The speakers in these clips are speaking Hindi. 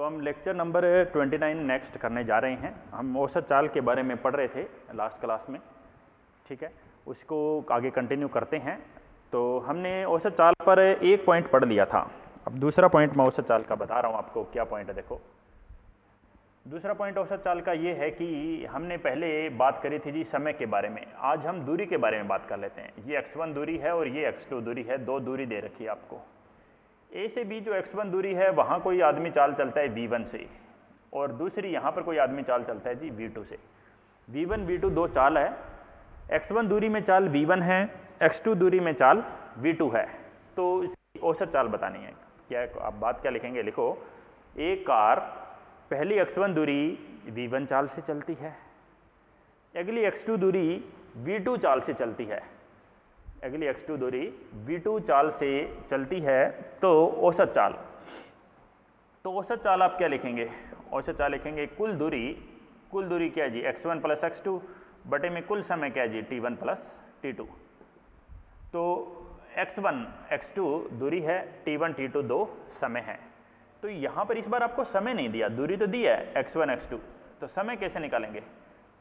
तो हम लेक्चर नंबर 29 नेक्स्ट करने जा रहे हैं। हम औसत चाल के बारे में पढ़ रहे थे लास्ट क्लास में, ठीक है, उसको आगे कंटिन्यू करते हैं। तो हमने औसत चाल पर एक पॉइंट पढ़ लिया था। अब दूसरा पॉइंट मैं औसत चाल का बता रहा हूँ आपको। क्या पॉइंट है देखो, दूसरा पॉइंट औसत चाल का ये है कि हमने पहले बात करी थी जी समय के बारे में। आज हम दूरी के बारे में बात कर लेते हैं। ये x1 दूरी है और ये x2 दूरी है, दो दूरी दे रखी है आपको। A से B जो x1 दूरी है वहाँ कोई आदमी चाल चलता है V1 से, और दूसरी यहाँ पर कोई आदमी चाल चलता है जी V2 से। V1 V2 दो चाल है। x1 दूरी में चाल V1 है, x2 दूरी में चाल V2 है। तो इसकी औसत चाल बतानी है। क्या आप बात क्या लिखेंगे, लिखो एक कार पहली x1 दूरी V1 चाल से चलती है, अगली x2 दूरी V2 चाल से चलती है, अगली x2 दूरी V2 चाल से चलती है। तो औसत चाल, तो औसत चाल आप क्या लिखेंगे, औसत चाल लिखेंगे कुल दूरी क्या है जी x1 प्लस x2 बटे में कुल समय क्या है जी t1 प्लस t2। तो x1 x2 दूरी है, t1 t2 दो समय है। तो यहाँ पर इस बार आपको समय नहीं दिया, दूरी तो दी है x1 x2, तो समय कैसे निकालेंगे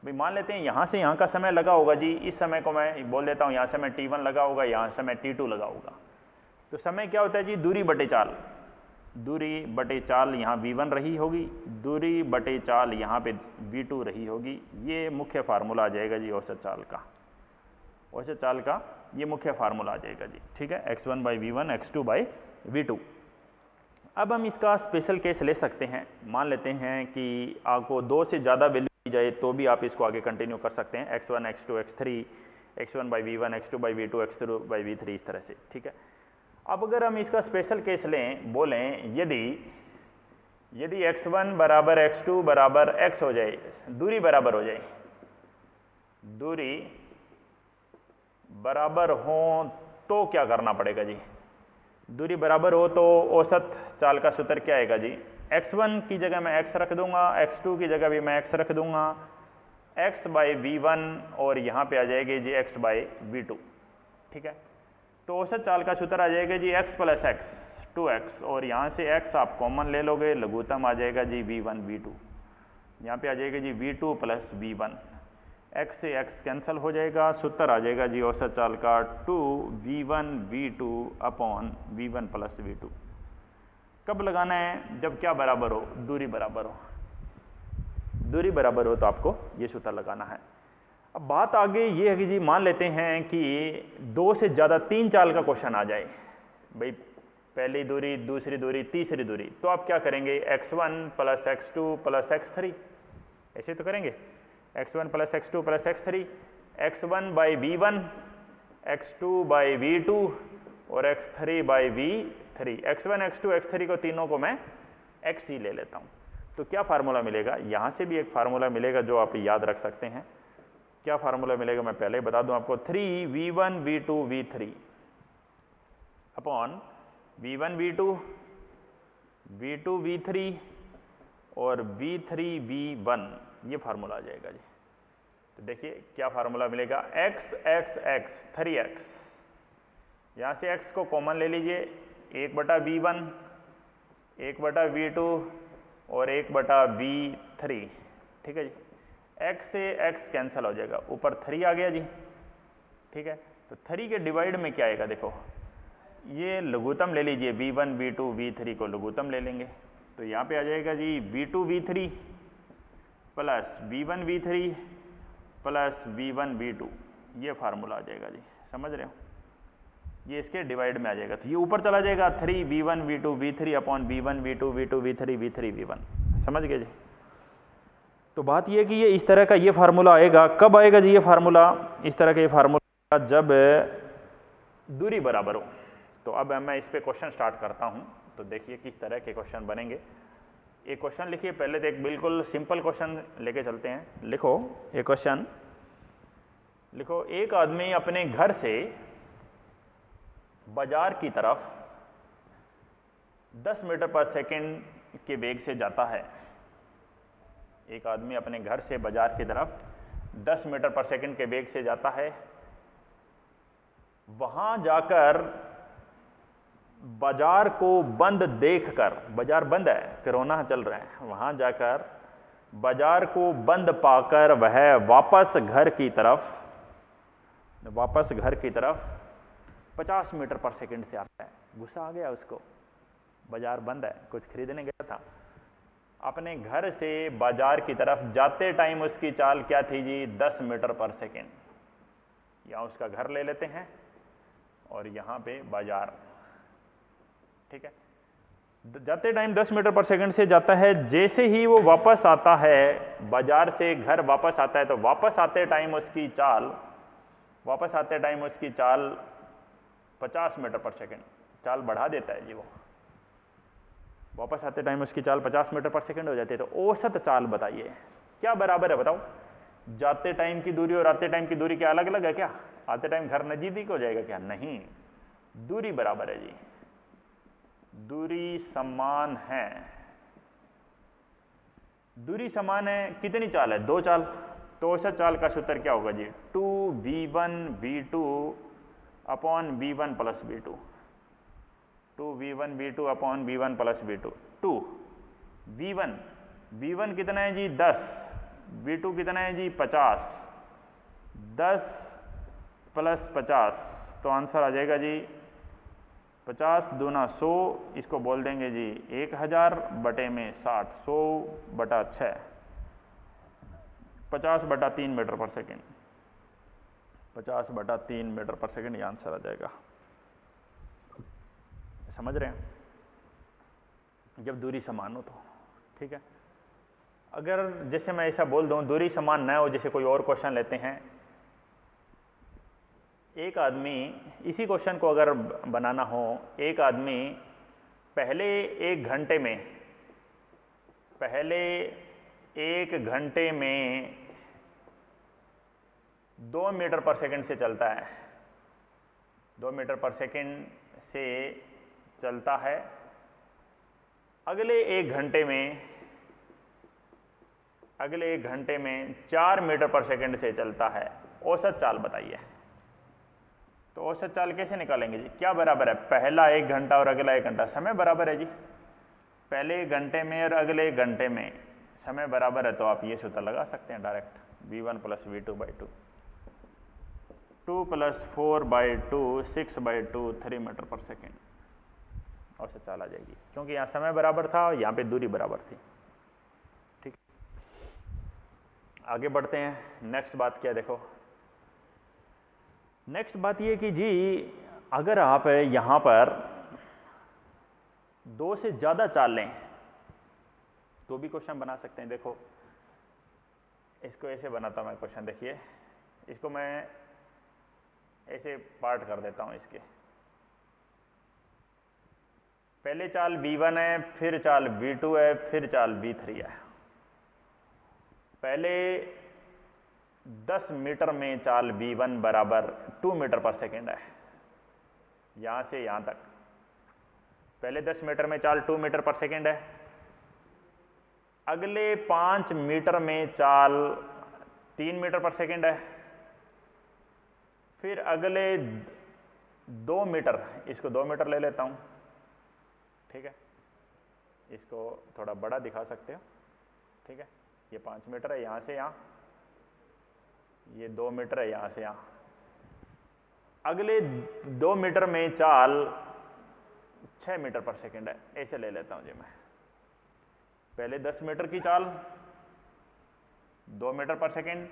भाई। मान लेते हैं यहाँ से यहाँ का समय लगा होगा जी, इस समय को मैं बोल देता हूँ यहाँ समय t1 लगा होगा, यहाँ समय t2 लगा होगा। तो समय क्या होता है जी दूरी बटे चाल, दूरी बटे चाल यहाँ v1 रही होगी, दूरी बटे चाल यहाँ पे v2 रही होगी। ये मुख्य फार्मूला आ जाएगा जी औसत चाल का, औसत चाल का ये मुख्य फार्मूला आ जाएगा जी, ठीक है, x1 by v1 x2 by v2। अब हम इसका स्पेशल केस ले सकते हैं। मान लेते हैं कि आपको दो से ज़्यादा वैल्यू दी जाए तो भी आप इसको आगे कंटिन्यू कर सकते हैं, x1 x2 x3 x1 by v1 x2 by v2 x2 by v3 इस तरह से, ठीक है। अब अगर हम इसका स्पेशल केस लें, बोलें यदि x1 बराबर x2 बराबर x हो जाए, दूरी बराबर हो जाए, दूरी बराबर हो तो क्या करना पड़ेगा जी। दूरी बराबर हो तो औसत चाल का सूत्र क्या आएगा जी, x1 की जगह मैं x रख दूंगा, x2 की जगह भी मैं x रख दूंगा, x बाई v1 और यहाँ पे आ जाएगी जी x बाई v2, ठीक है। तो औसत चाल का सूत्र आ जाएगा जी x प्लस x 2x, और यहाँ से x आप कॉमन ले लोगे, लघुत्तम आ जाएगा जी v1 v2, यहाँ पे आ जाएगा जी v2 प्लस v1, x से x कैंसिल हो जाएगा, सूत्र आ जाएगा जी औसत चाल का 2v1 v2 upon v1 plus v2। कब लगाना है, जब क्या बराबर हो, दूरी बराबर हो, दूरी बराबर हो तो आपको ये सूत्र लगाना है। अब बात आगे ये है कि जी मान लेते हैं कि दो से ज़्यादा तीन चाल का क्वेश्चन आ जाए भाई, पहली दूरी, दूसरी दूरी, तीसरी दूरी, तो आप क्या करेंगे, x1 plus x2 plus x3 ऐसे तो करेंगे, x1 plus x2 plus x3, x1 by v1 x2 by v2 और x3 by v3। x1 x2 x3 को तीनों को मैं x ही ले लेता हूँ। तो क्या फार्मूला मिलेगा, यहाँ से भी एक फार्मूला मिलेगा जो आप याद रख सकते हैं। क्या फार्मूला मिलेगा मैं पहले ही बता दूं आपको, 3v1 v2 v3 upon v1 v2 v2 v3 और v3 v1, ये फार्मूला आ जाएगा जी। तो देखिए क्या फार्मूला मिलेगा, x x x 3x, यहाँ से x को कॉमन ले लीजिए, 1/v1 1/v2 और 1/v3, ठीक है जी। x से x कैंसिल हो जाएगा, ऊपर 3 आ गया जी, ठीक है। तो 3 के डिवाइड में क्या आएगा, देखो ये लघुत्तम ले लीजिए, v1 v2 v3 को लघुत्तम ले लेंगे, तो यहाँ पे आ जाएगा जी v2 v3 plus v1 v3 plus v1 v2, ये फार्मूला आ जाएगा जी, समझ रहे हो, ये इसके डिवाइड में आ जाएगा। तो ये ऊपर चला जाएगा 3v1 v2 v3 upon v1 v2 v2 v3 v3 v1, समझ गए जी। तो बात ये कि ये इस तरह का ये फार्मूला आएगा, कब आएगा जी ये फार्मूला, इस तरह का ये फार्मूला जब दूरी बराबर हो। तो अब मैं इस पे क्वेश्चन स्टार्ट करता हूँ। तो देखिए किस तरह के क्वेश्चन बनेंगे। एक क्वेश्चन लिखिए, पहले तो एक बिल्कुल सिंपल क्वेश्चन लेके चलते हैं। लिखो एक क्वेश्चन, लिखो एक आदमी अपने घर से बाजार की तरफ 10 मीटर पर सेकंड के वेग से जाता है। एक आदमी अपने घर से बाजार की तरफ 10 मीटर पर सेकंड के वेग से जाता है, वहां जाकर बाजार को बंद देखकर, बाजार बंद है, कोरोना चल रहा है, वहां जाकर बाजार को बंद पाकर वह वापस घर की तरफ 50 मीटर पर सेकंड से आता है। गुस्सा आ गया उसको, बाजार बंद है, कुछ खरीदने गया था, अपने घर से बाजार की तरफ जाते टाइम उसकी चाल क्या थी जी? 10 मीटर पर सेकंड। यहाँ उसका घर ले लेते हैं और यहाँ पे बाजार, ठीक है। जाते टाइम 10 मीटर पर सेकंड से जाता है, जैसे ही वो वापस आता है, बाजार से घर वापस आता है, तो वापस आते टाइम उसकी चाल 50 मीटर पर सेकंड, चाल बढ़ा देता है जी वो। वापस आते टाइम उसकी चाल 50 मीटर पर सेकंड हो जाती है। तो औसत चाल बताइए क्या बराबर है? बताओ, जाते टाइम की दूरी और आते टाइम की दूरी क्या अलग अलग है क्या? आते टाइम घर नजदीक हो जाएगा क्या? नहीं, दूरी बराबर है जी, दूरी समान है। दूरी समान है, कितनी चाल है? 2 चाल। तो औसत चाल का सूत्र क्या होगा जी? 2v1v2 upon v1 plus v2, 2v1v2 upon v1 plus v2। 2 v1 कितना है जी? 10, v2 कितना है जी? 50, 10 प्लस 50, तो आंसर आ जाएगा जी 50 दूना 100, इसको बोल देंगे जी 1000 बटे में 60, 100 बटा 6, 50 बटा 3 मीटर पर सेकेंड, 50 बटा 3 मीटर पर सेकेंड, ये आंसर आ जाएगा। समझ रहे हैं? जब दूरी समान हो तो, ठीक है। अगर जैसे मैं ऐसा बोल दूं दूरी समान ना हो, जैसे कोई और क्वेश्चन लेते हैं, एक आदमी, इसी क्वेश्चन को अगर बनाना हो, एक आदमी पहले 1 घंटे में 2 मीटर पर सेकंड से चलता है, 2 मीटर पर सेकंड से चलता है, अगले एक घंटे में 4 मीटर पर सेकंड से चलता है। औसत चाल बताइए। तो औसत चाल कैसे निकालेंगे जी? क्या बराबर है? पहला 1 घंटा और अगला 1 घंटा, समय बराबर है जी। पहले घंटे में और अगले घंटे में समय बराबर है, तो आप ये सूत्र लगा सकते हैं direct, v1 plus v2/2, 2 plus 4/2, 6/2, 3 metre पर सेकेंड, औसत चाल आ जाएगी, क्योंकि यहाँ समय बराबर था और यहाँ पे दूरी बराबर थी। ठीक, आगे बढ़ते हैं। नेक्स्ट बात क्या, देखो नेक्स्ट बात ये कि जी अगर आप यहाँ पर 2 से ज़्यादा चाल लें तो भी क्वेश्चन बना सकते हैं। देखो इसको ऐसे बनाता हूँ मैं क्वेश्चन, देखिए इसको मैं ऐसे पार्ट कर देता हूँ। इसके पहले चाल v1 है, फिर चाल v2 है, फिर चाल v3 है। पहले 10 मीटर में चाल v1 बराबर 2 मीटर पर सेकेंड है, यहां से यहां तक। पहले 10 मीटर में चाल 2 मीटर पर सेकेंड है। अगले 5 मीटर में चाल 3 मीटर पर सेकेंड है। फिर अगले 2 मीटर, इसको 2 मीटर ले लेता हूं, ठीक है, इसको थोड़ा बड़ा दिखा सकते हो, ठीक है। ये 5 मीटर है यहां से यहां, ये 2 मीटर है यहां से यहां। अगले 2 मीटर में चाल 6 मीटर पर सेकेंड है, ऐसे ले लेता हूं जी मैं। पहले 10 मीटर की चाल 2 मीटर पर सेकेंड,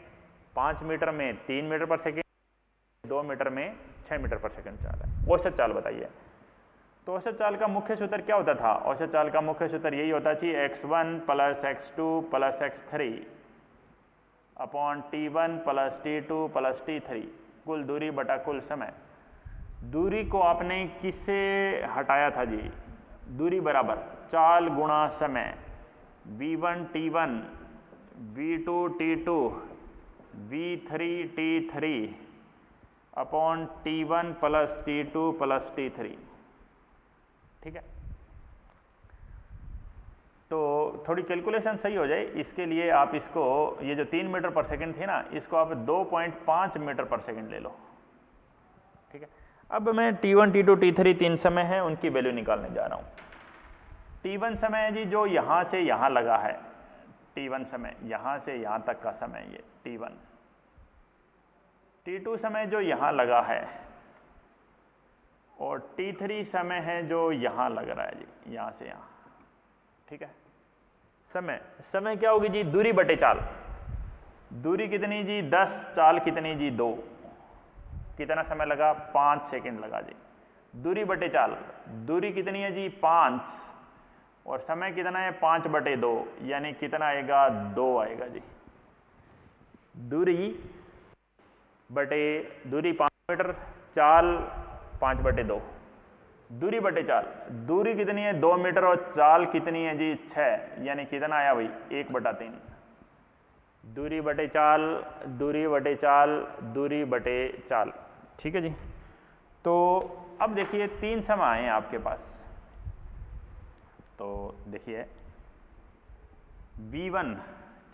5 मीटर में 3 मीटर पर सेकेंड, 2 मीटर में 6 मीटर पर सेकेंड चाल है। औसत चाल बताइए। तो औसत चाल का मुख्य सूत्र क्या होता था? औसत चाल का मुख्य सूत्र यही होता थी x1 plus x2 plus x3 upon t1 plus t2 plus t3, कुल दूरी बटा कुल समय। दूरी को आपने किससे हटाया था जी? दूरी बराबर चाल गुणा समय, v1 t1, v2 t2, v3 t3 upon t1 plus t2 plus t3, ठीक है। तो थोड़ी कैलकुलेशन सही हो जाए इसके लिए आप इसको, ये जो 3 मीटर पर सेकंड थी ना, इसको आप 2.5 मीटर पर सेकंड ले लो, ठीक है। अब मैं T1, T2, T3 तीन समय है, उनकी वैल्यू निकालने जा रहा हूँ। T1 समय है जी जो यहाँ से यहाँ लगा है, T1 समय यहाँ से यहाँ तक का समय ये T1। T2 समय जो यहाँ लगा है, और T3 समय है जो यहाँ लग रहा है जी, यहाँ से यहाँ, ठीक है। समय क्या होगी जी, दूरी बटे चाल। दूरी कितनी जी 10, चाल कितनी जी 2, कितना समय लगा 5 सेकंड लगा जी। दूरी बटे चाल, दूरी कितनी है जी 5, और समय कितना है 5 बटे 2, यानी कितना आएगा 2 आएगा जी। दूरी 5 मीटर, चाल 5 बटे 2, दूरी बटे चाल, दूरी कितनी है 2 मीटर और चाल कितनी है जी 6, यानी कितना आया भाई 1/3। दूरी बटे चाल, दूरी बटे चाल, दूरी बटे चाल, ठीक है जी। तो अब देखिए 3 समय आए हैं आपके पास, तो देखिए V1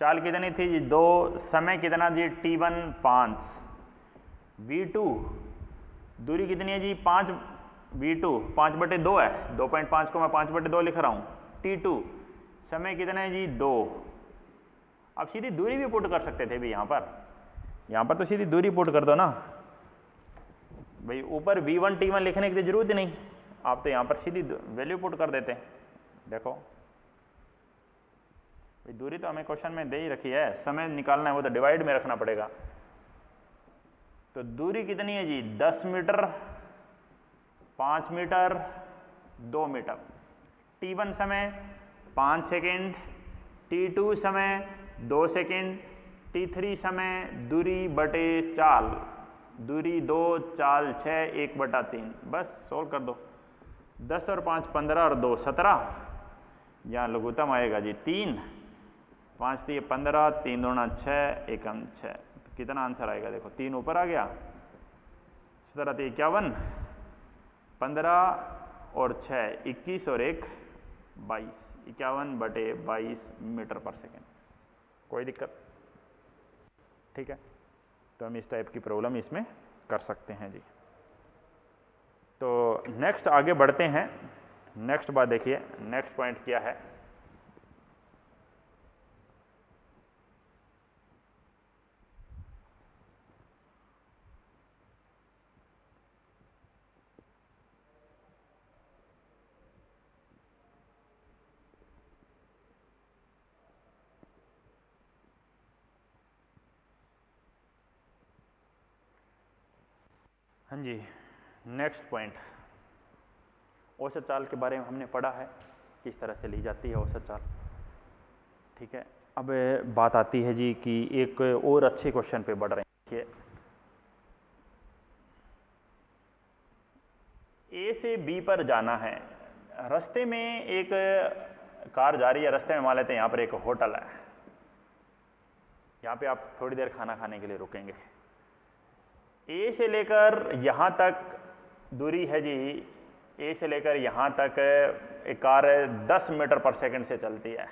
चाल कितनी थी जी 2, समय कितना जी T1 5, V2 दूरी कितनी है जी 5, V2 5 बटे 2 है, 2.5 को मैं 5 बटे 2 लिख रहा हूँ। T2 समय कितना है जी 2। अब सीधी दूरी भी पुट कर सकते थे भी, यहाँ पर तो सीधी दूरी पुट कर दो ना भाई, ऊपर V1 T1 लिखने की जरूरत ही नहीं, आप तो यहाँ पर सीधी वैल्यू पुट कर देते। देखो भाई दूरी तो हमें क्वेश्चन में दे ही रखी है, समय निकालना है वो तो डिवाइड में रखना पड़ेगा। तो दूरी कितनी है जी 10 मीटर, 5 मीटर, 2 मीटर। T1 समय 5 सेकेंड, T2 समय 2 सेकेंड, T3 समय दूरी बटे चाल, दूरी 2, चाल 6, 1/3। बस सोल्व कर दो। 10 और 5 15 और 2 17, यहाँ लघुत्तम आएगा जी 3, 5 3 15, 3 दूना 6, 1 6। तो कितना आंसर आएगा देखो, 3 ऊपर आ गया, 17 3 51, 15 और 6 21 और 1 22, 51/22 मीटर पर सेकेंड। कोई दिक्कत, ठीक है। तो हम इस टाइप की प्रॉब्लम इसमें कर सकते हैं जी। तो नेक्स्ट आगे बढ़ते हैं। नेक्स्ट बात देखिए, नेक्स्ट पॉइंट क्या है। हाँ जी, नेक्स्ट पॉइंट, औसत चाल के बारे में हमने पढ़ा है, किस तरह से ली जाती है औसत चाल, ठीक है। अब बात आती है जी कि एक और अच्छे क्वेश्चन पे बढ़ रहे हैं। ए से बी पर जाना है, रास्ते में एक कार जा रही है, रास्ते में मान लेते हैं यहाँ पर एक होटल है, यहाँ पे आप थोड़ी देर खाना खाने के लिए रुकेंगे। ए से लेकर यहाँ तक दूरी है जी, ए से लेकर यहाँ तक एक कार 10 मीटर पर सेकंड से चलती है,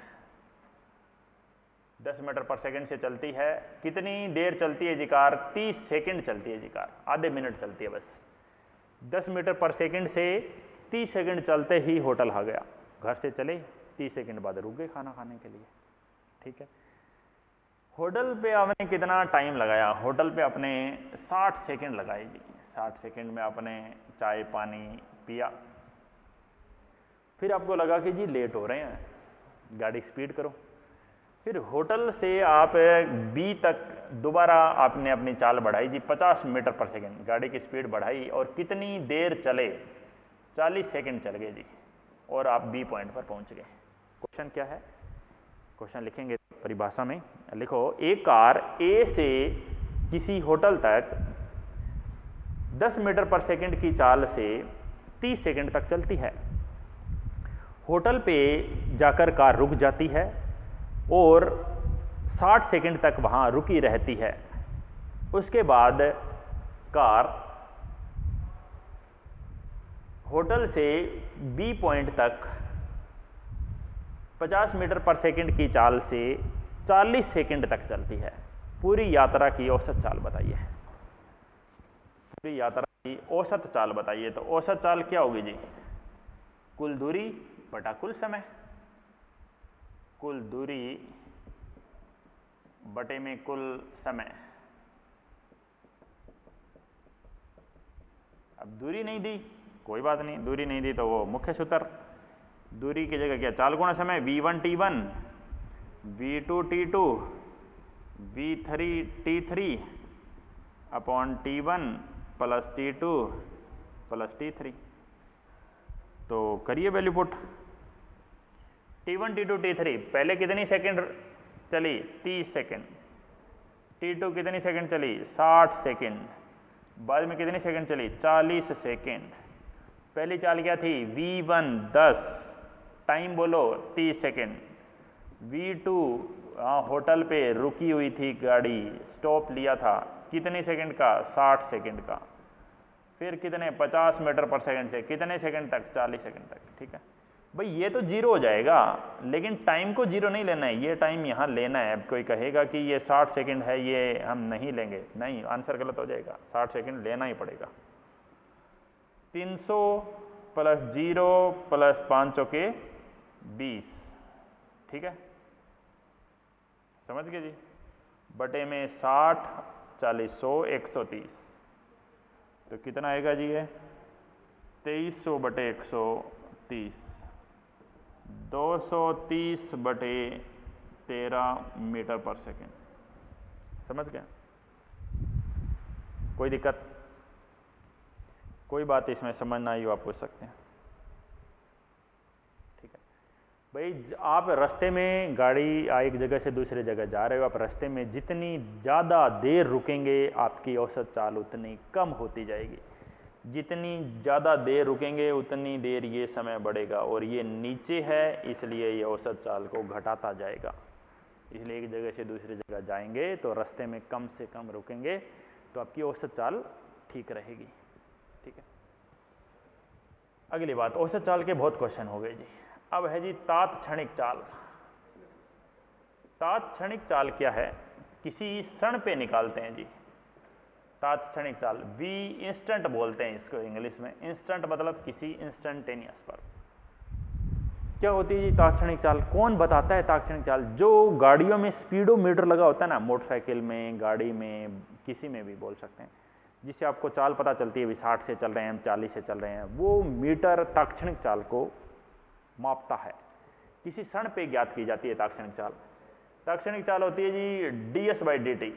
10 मीटर पर सेकंड से चलती है। कितनी देर चलती है जी कार? 30 सेकंड चलती है जी कार, आधे मिनट चलती है बस। 10 मीटर पर सेकंड से 30 सेकंड चलते ही होटल आ गया, घर से चले 30 सेकंड बाद रुक गए खाना खाने के लिए, ठीक है। होटल पे आपने कितना टाइम लगाया? होटल पे आपने 60 सेकंड लगाए जी। 60 सेकंड में आपने चाय पानी पिया, फिर आपको लगा कि जी लेट हो रहे हैं, गाड़ी स्पीड करो। फिर होटल से आप बी तक दोबारा आपने अपनी चाल बढ़ाई जी, 50 मीटर पर सेकंड गाड़ी की स्पीड बढ़ाई, और कितनी देर चले? 40 सेकंड चल गए जी, और आप बी पॉइंट पर पहुंच गए। क्वेश्चन क्या है? क्वेश्चन लिखेंगे परिभाषा में, लिखो एक कार ए से किसी होटल तक 10 मीटर पर सेकंड की चाल से 30 सेकंड तक चलती है। होटल पे जाकर कार रुक जाती है और 60 सेकंड तक वहां रुकी रहती है। उसके बाद कार होटल से बी पॉइंट तक 50 मीटर पर सेकंड की चाल से 40 सेकंड तक चलती है। पूरी यात्रा की औसत चाल बताइए। यात्रा की औसत चाल बताइए। तो औसत चाल क्या होगी जी? कुल दूरी बटा कुल समय, कुल दूरी बटे में कुल समय। अब दूरी नहीं दी, कोई बात नहीं, दूरी नहीं दी तो वो मुख्य सूत्र, दूरी की जगह क्या, चाल गुणा समय, v1 t1 v2 t2 v3 t3 upon t1 plus t2 plus t3। तो करिए value put. t1 t2 t3 पहले कितनी सेकंड चली? 30 सेकंड। t2 कितनी सेकंड चली? 60 सेकंड। बाद में कितनी सेकंड चली? 40 सेकंड। पहली चाल क्या थी? v1 10, टाइम बोलो 30 सेकंड। v2 होटल पे रुकी हुई थी गाड़ी, स्टॉप लिया था, कितने सेकंड का? 60 सेकंड का। फिर कितने? 50 मीटर पर सेकंड से कितने सेकंड तक? 40 सेकंड तक। ठीक है भाई, ये तो जीरो हो जाएगा, लेकिन टाइम को जीरो नहीं लेना है, ये टाइम यहाँ लेना है। अब कोई कहेगा कि ये 60 सेकंड है, ये हम नहीं लेंगे, नहीं, आंसर गलत हो जाएगा, 60 सेकंड लेना ही पड़ेगा। 300 प्लस 0 प्लस 5 के 20, ठीक है, समझ गए जी, बटे में 60 40 100 130, तो कितना आएगा जी? ये 2300 बटे 130, 230 बटे 13 मीटर पर सेकेंड। समझ गए? कोई दिक्कत? कोई बात इसमें समझ ना आई हो आप पूछ सकते हैं। ठीक है भाई, आप रास्ते में गाड़ी एक जगह से दूसरे जगह जा रहे हो, आप रास्ते में जितनी ज़्यादा देर रुकेंगे आपकी औसत चाल उतनी कम होती जाएगी। जितनी ज़्यादा देर रुकेंगे उतनी देर ये समय बढ़ेगा, और ये नीचे है इसलिए ये औसत चाल को घटाता जाएगा। इसलिए एक जगह से दूसरी जगह जाएंगे तो रास्ते में कम से कम रुकेंगे तो आपकी औसत चाल ठीक रहेगी। ठीक है, अगली बात, औसत चाल के बहुत क्वेश्चन हो गए जी। अब है जी तात्क्षणिक चाल। तात्क्षणिक चाल क्या है? किसी क्षण पे निकालते हैं जी तात्क्षणिक चाल। वी इंस्टेंट बोलते हैं इसको इंग्लिश में। इंस्टेंट मतलब किसी इंस्टेंटेनियस पर। क्या होती है जी तात्क्षणिक चाल? कौन बताता है तात्क्षणिक चाल? जो गाड़ियों में स्पीडोमीटर लगा होता है ना, मोटरसाइकिल में, गाड़ी में, किसी में भी बोल सकते हैं, जिससे आपको चाल पता चलती है, 60 से चल रहे हैं, हम 40 से चल रहे हैं, वो मीटर तात्क्षणिक चाल को मापता है। किसी क्षण पे ज्ञात की जाती है तात्क्षणिक चाल। तात्क्षणिक चाल होती है जी ds/dt।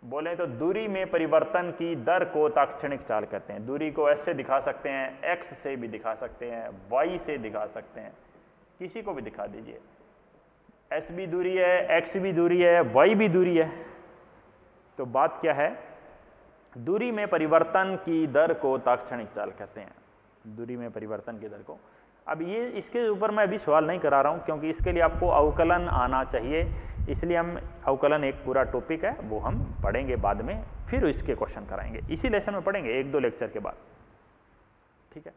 बोले तो दूरी में परिवर्तन की दर को तात्क्षणिक चाल कहते हैं। दूरी को ऐसे दिखा सकते हैं, x से भी दिखा सकते हैं, y से दिखा सकते हैं, किसी को भी दिखा दीजिए। s भी दूरी है, x भी दूरी है, y भी दूरी है। तो बात क्या है? दूरी में परिवर्तन की दर को तात्क्षणिक चाल कहते हैं। दूरी में परिवर्तन की दर को। अब ये इसके ऊपर मैं अभी सवाल नहीं करा रहा हूँ, क्योंकि इसके लिए आपको अवकलन आना चाहिए, इसलिए हम अवकलन एक पूरा टॉपिक है, वो हम पढ़ेंगे बाद में, फिर इसके क्वेश्चन कराएंगे, इसी लेसन में पढ़ेंगे 1-2 लेक्चर के बाद। ठीक है,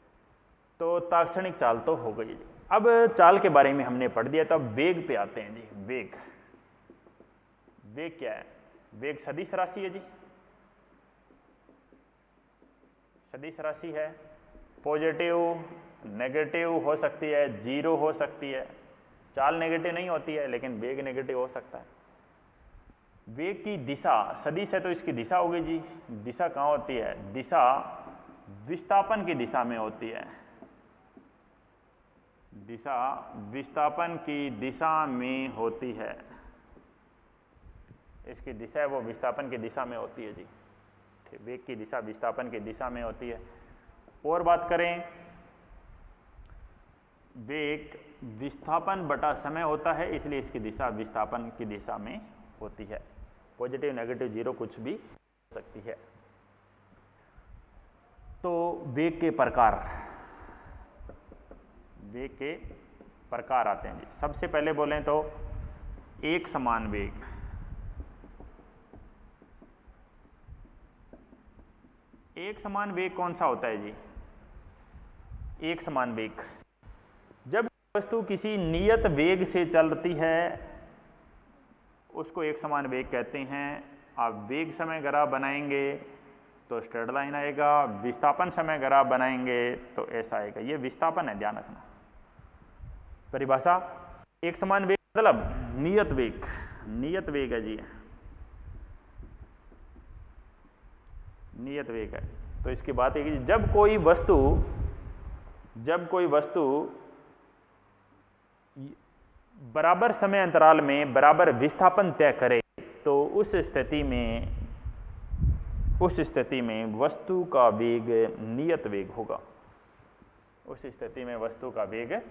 तो तात्क्षणिक चाल तो हो गई जी। अब चाल के बारे में हमने पढ़ दिया, तो अब वेग पे आते हैं जी। वेग, वेग क्या है? वेग सदिश राशि है जी, सदिश राशि है, पॉजिटिव नेगेटिव हो सकती है, जीरो हो सकती है। चाल नेगेटिव नहीं होती है, लेकिन वेग नेगेटिव हो सकता है। वेग की दिशा सदिश है तो इसकी दिशा होगी जी। दिशा कहाँ होती है? दिशा विस्थापन की दिशा में होती है। दिशा विस्थापन की दिशा में होती है। इसकी दिशा है वो विस्थापन की दिशा में होती है जी। वेग की दिशा विस्थापन की दिशा में होती है। और बात करें, वेग विस्थापन बटा समय होता है, इसलिए इसकी दिशा विस्थापन की दिशा में होती है। पॉजिटिव नेगेटिव जीरो कुछ भी हो सकती है। तो वेग के प्रकार, वेग के प्रकार आते हैं जी। सबसे पहले बोलें तो एक समान वेग। एक समान वेग कौन सा होता है जी? एक समान वेग, जब वस्तु किसी नियत वेग से चलती है उसको एक समान वेग कहते हैं। आप वेग समय ग्राफ बनाएंगे तो स्ट्रेट लाइन आएगा। विस्थापन समय अगर आप बनाएंगे तो ऐसा आएगा, ये विस्थापन है, ध्यान रखना। परिभाषा एक समान वेग मतलब नियत वेग, नियत वेग है जी, नियत वेग है। तो इसकी बात है कि जब कोई वस्तु बराबर समय अंतराल में बराबर विस्थापन तय करे तो उस स्थिति में वस्तु का वेग नियत वेग होगा। उस स्थिति में वस्तु का वेग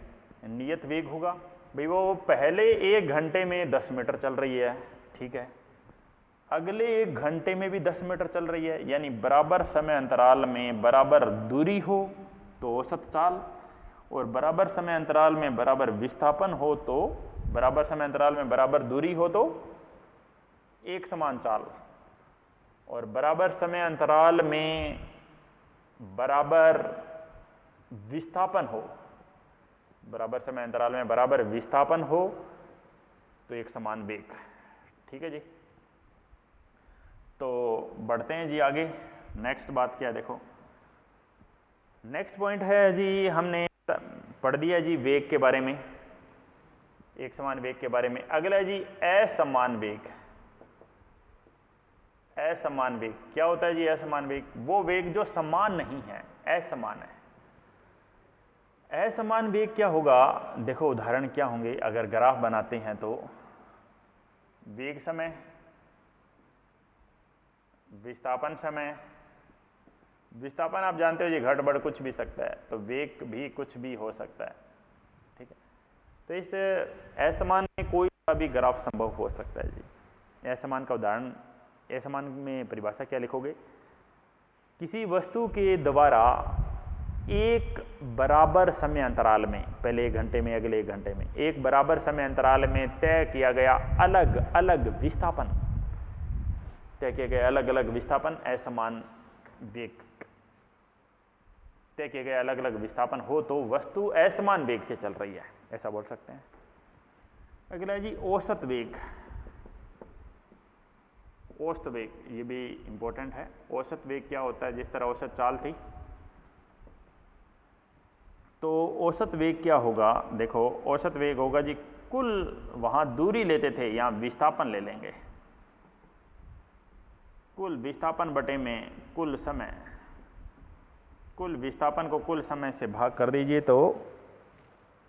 नियत वेग होगा। भाई वो पहले 1 घंटे में 10 मीटर चल रही है, ठीक है, अगले 1 घंटे में भी 10 मीटर चल रही है, यानी बराबर समय अंतराल में बराबर दूरी हो तो औसत चाल, और बराबर समय अंतराल में बराबर विस्थापन हो तो, बराबर समय अंतराल में बराबर दूरी हो तो एक समान चाल, और बराबर समय अंतराल में बराबर विस्थापन हो, बराबर समय अंतराल में बराबर विस्थापन हो तो एक समान वेग। ठीक है जी। तो बढ़ते हैं जी आगे। नेक्स्ट बात क्या है, देखो नेक्स्ट पॉइंट है जी, हमने पढ़ दिया जी वेग के बारे में, एक समान वेग के बारे में। अगला है जी असमान वेग। असमान वेग क्या होता है जी? असमान वेग वो वेग जो समान नहीं है, असमान है। असमान वेग क्या होगा, देखो उदाहरण क्या होंगे अगर ग्राफ बनाते हैं तो, वेग समय, विस्थापन समय, विस्थापन आप जानते हो जी घट बढ़ कुछ भी सकता है, तो वेग भी कुछ भी हो सकता है, ठीक है। तो इस असमान में कोई सा भी ग्राफ संभव हो सकता है जी। असमान का उदाहरण, असमान में परिभाषा क्या लिखोगे, किसी वस्तु के द्वारा एक बराबर समय अंतराल में, पहले 1 घंटे में अगले 1 घंटे में, एक बराबर समय अंतराल में तय किया गया अलग अलग विस्थापन, तय किए गए अलग अलग विस्थापन असमान वेग, तय किए गए अलग अलग विस्थापन हो तो वस्तु असमान वेग से चल रही है, ऐसा बोल सकते हैं। अगला जी औसत वेग। औसत वेग ये भी इंपॉर्टेंट है। औसत वेग क्या होता है, जिस तरह औसत चाल थी, तो औसत वेग क्या होगा, देखो औसत वेग होगा जी कुल, वहां दूरी लेते थे, यहां विस्थापन ले लेंगे, कुल विस्थापन बटे में कुल समय, कुल विस्थापन को कुल समय से भाग कर दीजिए तो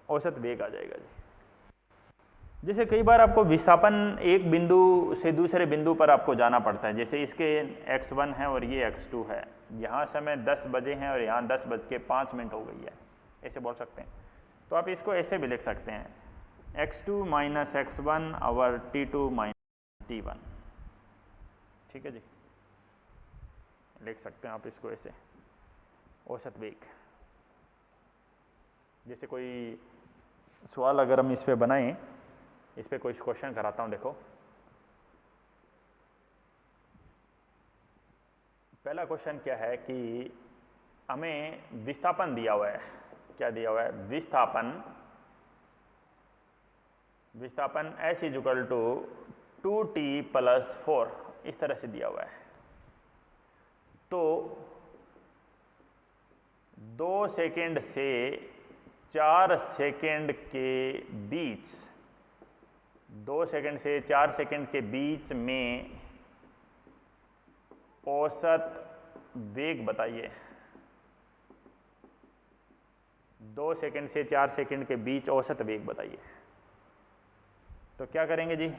औसत वेग आ जाएगा जी। जैसे कई बार आपको विस्थापन एक बिंदु से दूसरे बिंदु पर आपको जाना पड़ता है, जैसे इसके x1 है और ये x2 है, यहाँ समय 10 बजे हैं और यहाँ 10:05 हो गई है, ऐसे बोल सकते हैं। तो आप इसको ऐसे भी लिख सकते हैं, x2 - x1 और t2 - t1, ठीक है जी, लिख सकते हैं आप इसको ऐसे, औसत वेग। जैसे कोई सवाल अगर हम इस पे बनाएं, इस पे कोई क्वेश्चन कराता हूं, देखो पहला क्वेश्चन क्या है कि हमें विस्थापन दिया हुआ है, क्या दिया हुआ है, विस्थापन s = 2t + 4, इस तरह से दिया हुआ है। तो 2 सेकेंड से 4 सेकेंड के बीच, 2 सेकेंड से 4 सेकेंड के बीच में औसत वेग बताइए। 2 सेकेंड से 4 सेकेंड के बीच औसत वेग बताइए। तो क्या करेंगे जी,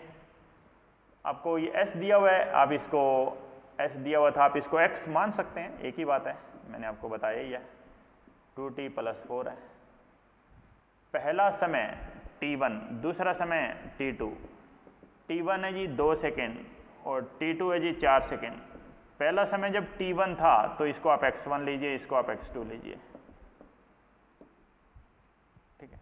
आपको ये s दिया हुआ है, आप इसको s दिया हुआ था, आप इसको x मान सकते हैं, एक ही बात है, मैंने आपको बताया ही है, 2t + 4 है। पहला समय t1, दूसरा समय t2, t1 है जी 2 सेकेंड और t2 है जी 4 सेकेंड। पहला समय जब t1 था तो इसको आप x1 लीजिए, इसको आप x2 लीजिए, ठीक है।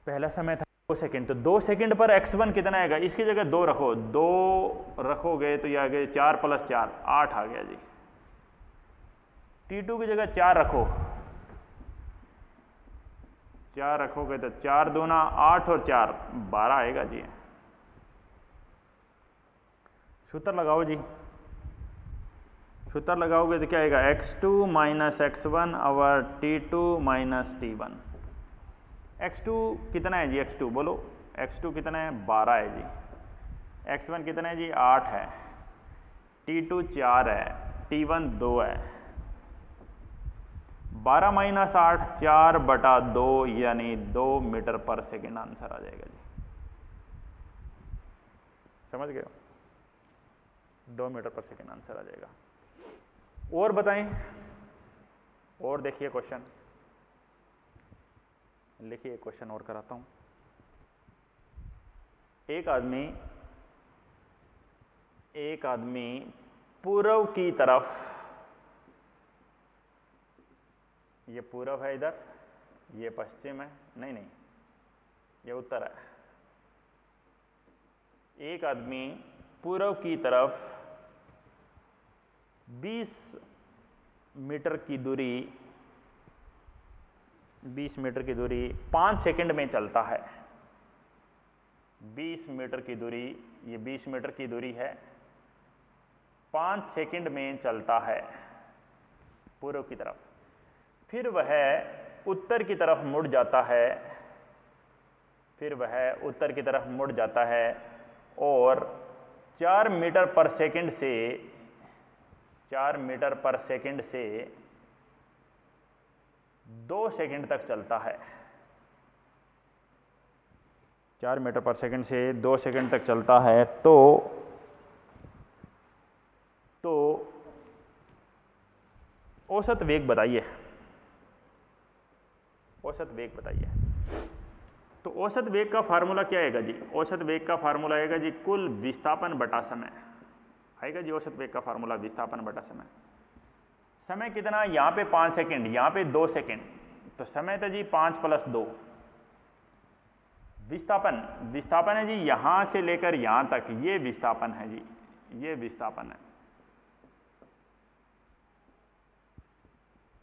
पहला समय था 2 सेकेंड, तो 2 सेकेंड पर x1 कितना आएगा, इसकी जगह 2 रखो, 2 रखोगे तो ये आ गया 4 + 4 8 आ गया जी। t2 की जगह 4 रखो, 4 रखोगे तो 4 दूना 8 और 4 12 आएगा जी। सूत्र लगाओ जी, सूत्र लगाओगे तो क्या आएगा, x2 माइनस x1 और t2 माइनस t1। x2 कितना है जी, x2 बोलो, x2 कितना है 12 है जी, x1 कितना है जी 8 है, t2 4 है, t1 2 है। 12 माइनस 8 4/2 यानी 2 मीटर पर सेकेंड आंसर आ जाएगा जी। समझ गए हो, 2 मीटर पर सेकेंड आंसर आ जाएगा। और बताएं, और देखिए क्वेश्चन, लिखिए क्वेश्चन और कराता हूं। एक आदमी पूर्व की तरफ, ये पूर्व है इधर, ये पश्चिम है, नहीं ये उत्तर है। एक आदमी पूर्व की तरफ 20 मीटर की दूरी 5 सेकंड में चलता है। 20 मीटर की दूरी, ये 20 मीटर की दूरी है, 5 सेकंड में चलता है पूर्व की तरफ। फिर वह उत्तर की तरफ मुड़ जाता है, और 4 मीटर पर सेकंड से 2 सेकंड तक चलता है। 4 मीटर पर सेकंड से 2 सेकंड तक चलता है, तो औसत वेग बताइए। तो औसत वेग का फार्मूला क्या आएगा जी, औसत वेग का फार्मूला आएगा जी कुल विस्थापन बटा समय आएगा जी। औसत वेग का फार्मूला विस्थापन बटा समय कितना, यहाँ पे 5 सेकंड, यहाँ पे 2 सेकंड, तो समय था जी 5 + 2। विस्थापन है जी यहां से लेकर यहां तक, ये विस्थापन है जी, ये विस्थापन है।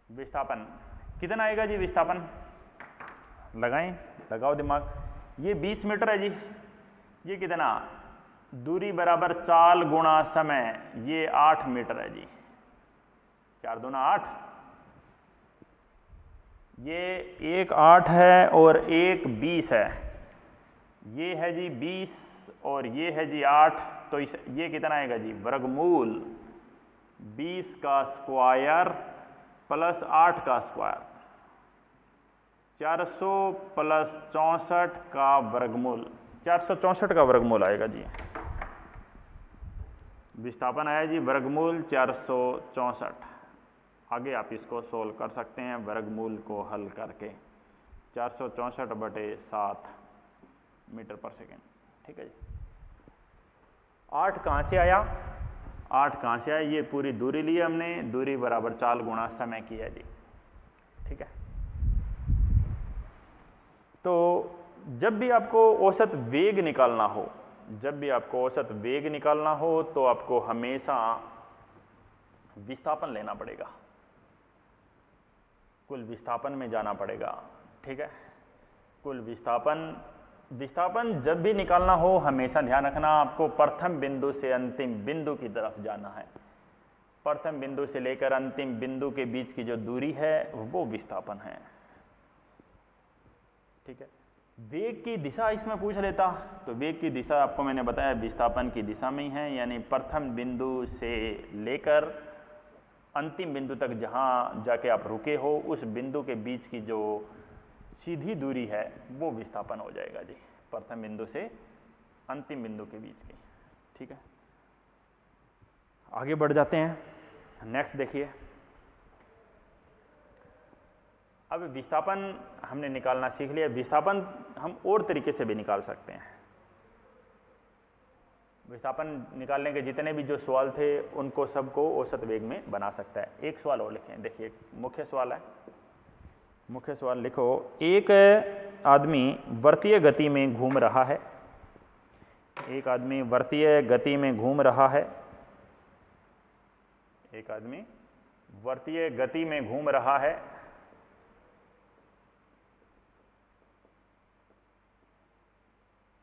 विस्थापन कितना आएगा जी, विस्थापन लगाओ दिमाग। ये 20 मीटर है जी, ये कितना, दूरी बराबर चाल गुणा समय, ये 8 मीटर है जी, 4 दूना 8, ये एक 8 है और एक 20 है, ये है जी 20 और ये है जी 8, तो ये कितना आएगा जी, वर्गमूल 20 का स्क्वायर प्लस 8 का स्क्वायर, 400 + 64 का वर्गमूल, 464 का वर्गमूल आएगा जी। विस्थापन आया जी वर्गमूल 464। आगे आप इसको सोल्व कर सकते हैं वर्गमूल को हल करके, 464/7 मीटर पर सेकेंड। ठीक है जी। 8 कहाँ से आया, ये पूरी दूरी ली हमने, दूरी बराबर चाल गुणा समय किया जी। ठीक है, तो जब भी आपको औसत वेग निकालना हो, तो आपको हमेशा विस्थापन लेना पड़ेगा, कुल विस्थापन में जाना पड़ेगा। ठीक है, कुल विस्थापन जब भी निकालना हो, हमेशा ध्यान रखना आपको प्रथम बिंदु से अंतिम बिंदु की तरफ जाना है। प्रथम बिंदु से लेकर अंतिम बिंदु के बीच की जो दूरी है वो विस्थापन है। ठीक है, वेग की दिशा इसमें पूछ लेता, तो वेग की दिशा आपको मैंने बताया विस्थापन की दिशा में ही है, यानी प्रथम बिंदु से लेकर अंतिम बिंदु तक जहां जाके आप रुके हो, उस बिंदु के बीच की जो सीधी दूरी है वो विस्थापन हो जाएगा जी, प्रथम बिंदु से अंतिम बिंदु के बीच की। ठीक है, आगे बढ़ जाते हैं, नेक्स्ट देखिए। अब विस्थापन हमने निकालना सीख लिया। विस्थापन हम और तरीके से भी निकाल सकते हैं। विस्थापन निकालने के जितने भी जो सवाल थे उनको सबको औसत वेग में बना सकता है। एक सवाल और लिखें, देखिए मुख्य सवाल है, मुख्य सवाल लिखो। एक आदमी वृत्तीय गति में घूम रहा है, एक आदमी वृत्तीय गति में घूम रहा है, एक आदमी वृत्तीय गति में घूम रहा है,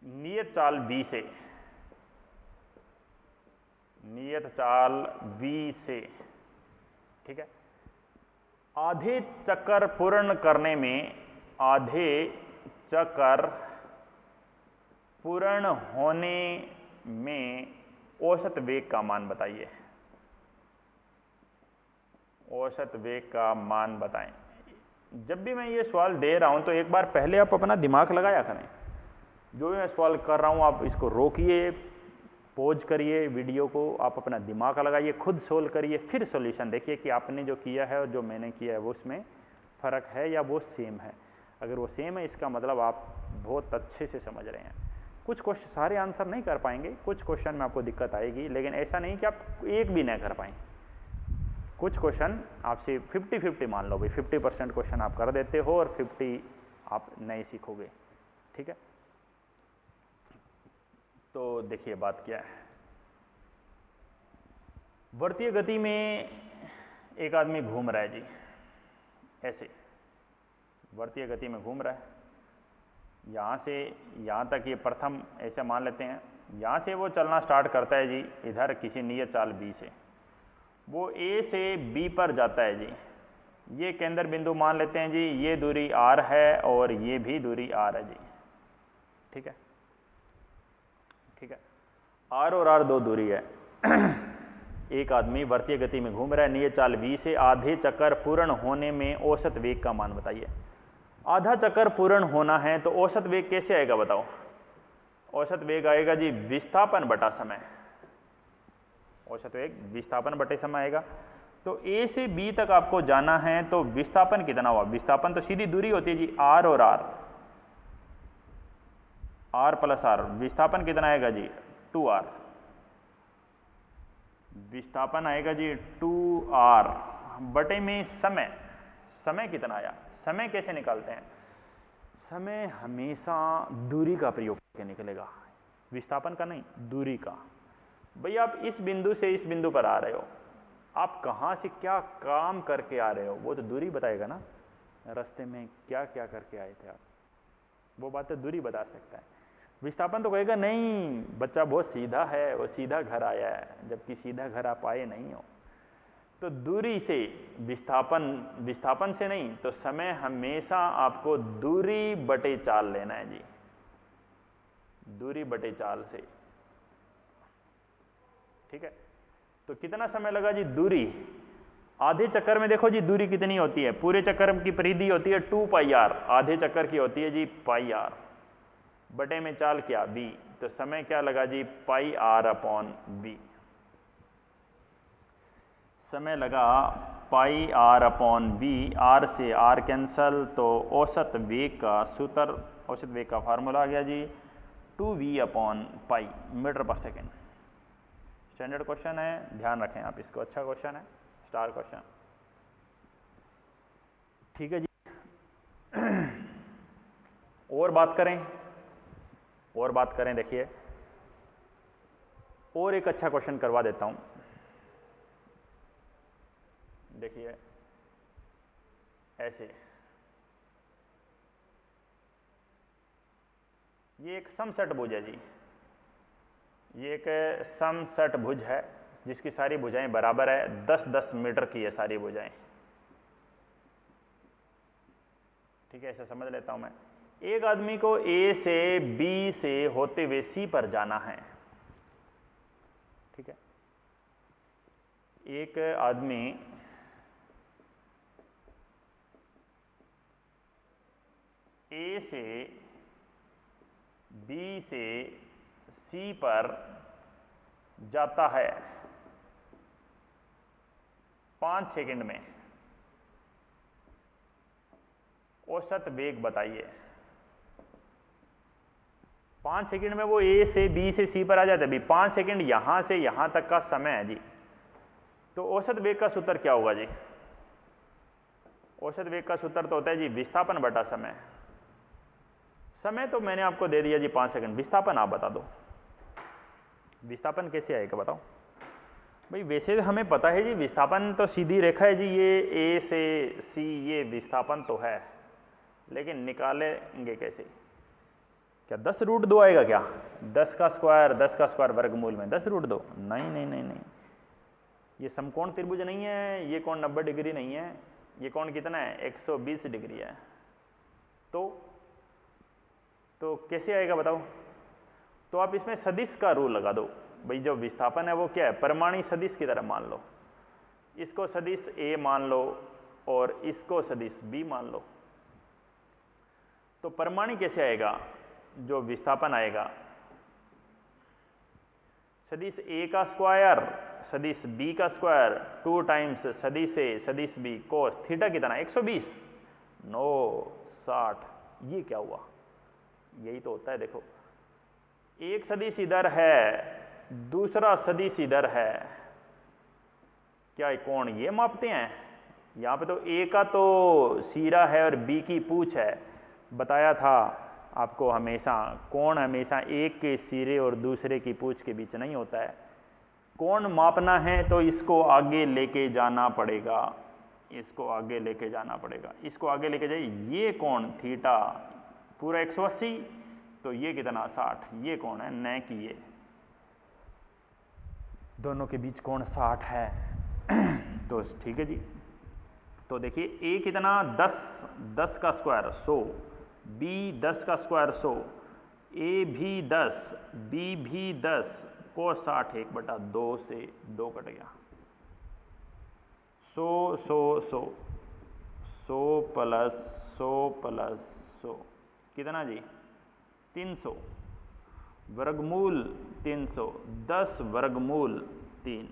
नियत चाल v से ठीक है। आधे चक्कर पूर्ण करने में, आधे चक्कर पूर्ण होने में औसत वेग का मान बताइए। औसत वेग का मान बताएं। जब भी मैं ये सवाल दे रहा हूं तो एक बार पहले आप अपना दिमाग लगाया करें। जो भी मैं सवाल कर रहा हूं आप इसको रोकिए, पॉज करिए वीडियो को, आप अपना दिमाग लगाइए, खुद सोल्व करिए, फिर सॉल्यूशन देखिए कि आपने जो किया है और जो मैंने किया है वो उसमें फ़र्क है या वो सेम है। अगर वो सेम है इसका मतलब आप बहुत अच्छे से समझ रहे हैं। कुछ क्वेश्चन सारे आंसर नहीं कर पाएंगे, कुछ क्वेश्चन में आपको दिक्कत आएगी, लेकिन ऐसा नहीं कि आप एक भी नहीं कर पाएँ। कुछ क्वेश्चन आपसे 50-50 मान लो भाई, 50% क्वेश्चन आप कर देते हो और 50 आप नहीं सीखोगे। ठीक है। तो देखिए बात क्या है। वर्तीय गति में एक आदमी घूम रहा है जी, ऐसे वर्तीय गति में घूम रहा है। यहाँ से यहाँ तक ये प्रथम ऐसे मान लेते हैं। यहाँ से वो चलना स्टार्ट करता है जी, इधर किसी नियत चाल बी से वो ए से बी पर जाता है जी। ये केंद्र बिंदु मान लेते हैं जी, ये दूरी आर है और ये भी दूरी आर है जी। ठीक है, ठीक है। आर और आर दो दूरी है। एक आदमी वर्तीय गति में घूम रहा है, नियत चाल v से आधे चक्कर पूर्ण होने में औसत वेग का मान बताइए। आधा चक्कर पूर्ण होना है तो औसत वेग कैसे आएगा बताओ। औसत वेग आएगा जी विस्थापन बटा समय। औसत वेग विस्थापन बटे समय आएगा। तो a से b तक आपको जाना है तो विस्थापन कितना हुआ। विस्थापन तो सीधी दूरी होती है जी, r और r, r प्लस r। विस्थापन कितना आएगा जी 2r। विस्थापन आएगा जी 2r बटे में समय। समय कितना आया। समय कैसे निकालते हैं। समय हमेशा दूरी का प्रयोग करके निकलेगा, विस्थापन का नहीं, दूरी का। भाई आप इस बिंदु से इस बिंदु पर आ रहे हो, आप कहाँ से क्या काम करके आ रहे हो वो तो दूरी बताएगा ना। रास्ते में क्या क्या करके आए थे आप, वो बात तो दूरी बता सकता है। विस्थापन तो कहेगा नहीं बच्चा बहुत सीधा है, वो सीधा घर आया है, जबकि सीधा घर आप आए नहीं हो। तो दूरी से विस्थापन, विस्थापन से नहीं, तो समय हमेशा आपको दूरी बटे चाल लेना है जी, दूरी बटे चाल से। ठीक है। तो कितना समय लगा जी दूरी। आधे चक्कर में देखो जी दूरी कितनी होती है, पूरे चक्कर की परिधि होती है 2 पाई आर, आधे चक्कर की होती है जी पाई आर बटे में चाल क्या b। तो समय क्या लगा जी पाई आर अपॉन b। समय लगा पाई आर अपॉन बी। आर से आर कैंसल, तो औसत वेग का सूत्र, औसत वेग का फार्मूला आ गया जी 2v अपॉन पाई मीटर पर सेकेंड। स्टैंडर्ड क्वेश्चन है, ध्यान रखें आप इसको, अच्छा क्वेश्चन है, स्टार क्वेश्चन। ठीक है जी। और बात करें, और बात करें, देखिए और एक अच्छा क्वेश्चन करवा देता हूं। देखिए ऐसे, ये एक समसट भुज है जी, ये एक समसट भुज है जिसकी सारी भुजाएं बराबर है, 10-10 मीटर की है सारी भुजाएं। ठीक है, ऐसा समझ लेता हूं मैं। एक आदमी को ए से बी से होते हुए सी पर जाना है। ठीक है, एक आदमी ए से बी से सी पर जाता है 5 सेकंड में। औसत वेग बताइए। 5 सेकंड में वो ए से बी से सी पर आ जाता है। अभी 5 सेकंड यहां से यहां तक का समय है जी। तो औसत वेग का सूत्र क्या होगा जी। औसत वेग का सूत्र तो होता है जी विस्थापन बटा समय। समय तो मैंने आपको दे दिया जी 5 सेकंड। विस्थापन आप बता दो, विस्थापन कैसे आएगा बताओ। भाई वैसे हमें पता है जी विस्थापन तो सीधी रेखा है जी, ये ए से सी, ये विस्थापन तो है, लेकिन निकालेंगे कैसे। क्या 10√2 आएगा क्या। 10 का स्क्वायर, 10 का स्क्वायर वर्गमूल में 10√2, नहीं नहीं नहीं नहीं, ये समकोण त्रिभुज नहीं है, ये कोण 90 डिग्री नहीं है, ये कोण कितना है 120 डिग्री है। तो कैसे आएगा बताओ? तो आप इसमें सदिश का रूल लगा दो भाई, जो विस्थापन है वो क्या है, परिमाणी सदिश की तरह मान लो। इसको सदिश A मान लो और इसको सदिश B मान लो। तो परिमाणी कैसे आएगा? जो विस्थापन आएगा सदिश A का स्क्वायर सदिश B का स्क्वायर 2 टाइम्स सदिश A सदिश B कोस थीटा कितना 120 9 60। ये क्या हुआ? यही तो होता है। देखो एक सदिश इधर है, दूसरा सदिश इधर है, क्या कोण ये मापते हैं? यहाँ पे तो A का तो सिरा है और B की पूंछ है। बताया था आपको, हमेशा कोण हमेशा एक के सिरे और दूसरे की पूंछ के बीच नहीं होता है। कोण मापना है तो इसको आगे लेके जाना पड़ेगा, इसको आगे लेके जाना पड़ेगा, इसको आगे लेके जाइए। ये कोण थीटा पूरा 180, तो ये कितना 60, ये कोण है न कि ये, दोनों के बीच कोण 60 है। तो ठीक है जी। तो देखिए A कितना 10 का स्क्वायर 100, B 10 का स्क्वायर 100, A भी 10, B भी 10, को 60 1/2 से 2 कट गया 100 प्लस 100 कितना जी 300, वर्गमूल 300, 10 वर्गमूल 3।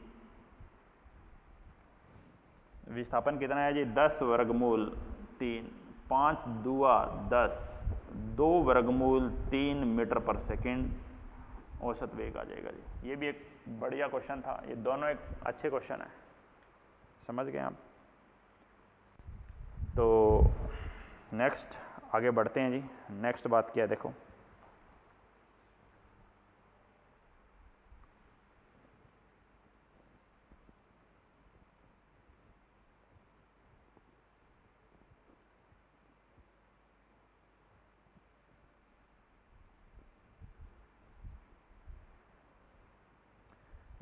विस्थापन कितना है जी 10 वर्गमूल 3, 5 दूआ 10, 2 वर्गमूल 3 मीटर पर सेकंड औसत वेग आ जाएगा जी। ये भी एक बढ़िया क्वेश्चन था, ये दोनों एक अच्छे क्वेश्चन है, समझ गए आप। तो नेक्स्ट आगे बढ़ते हैं जी। नेक्स्ट बात क्या है देखो,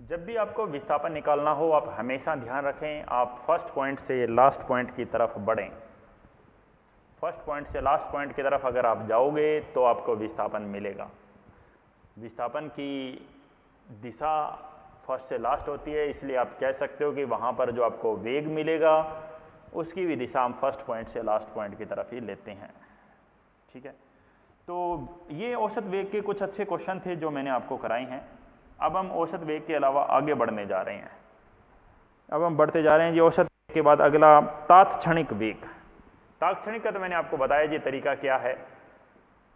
जब भी आपको विस्थापन निकालना हो आप हमेशा ध्यान रखें आप फर्स्ट पॉइंट से लास्ट पॉइंट की तरफ बढ़ें। फर्स्ट पॉइंट से लास्ट पॉइंट की तरफ अगर आप जाओगे तो आपको विस्थापन मिलेगा। विस्थापन की दिशा फर्स्ट से लास्ट होती है, इसलिए आप कह सकते हो कि वहाँ पर जो आपको वेग मिलेगा उसकी भी दिशा हम फर्स्ट पॉइंट से लास्ट पॉइंट की तरफ ही लेते हैं। ठीक है, तो ये औसत वेग के कुछ अच्छे क्वेश्चन थे जो मैंने आपको कराए हैं। अब हम औसत वेग के अलावा आगे बढ़ने जा रहे हैं। अब हम बढ़ते जा रहे हैं जी औसत वेग के बाद अगला तात्क्षणिक वेग। तात्क्षणिक का तो मैंने आपको बताया जी तरीका क्या है।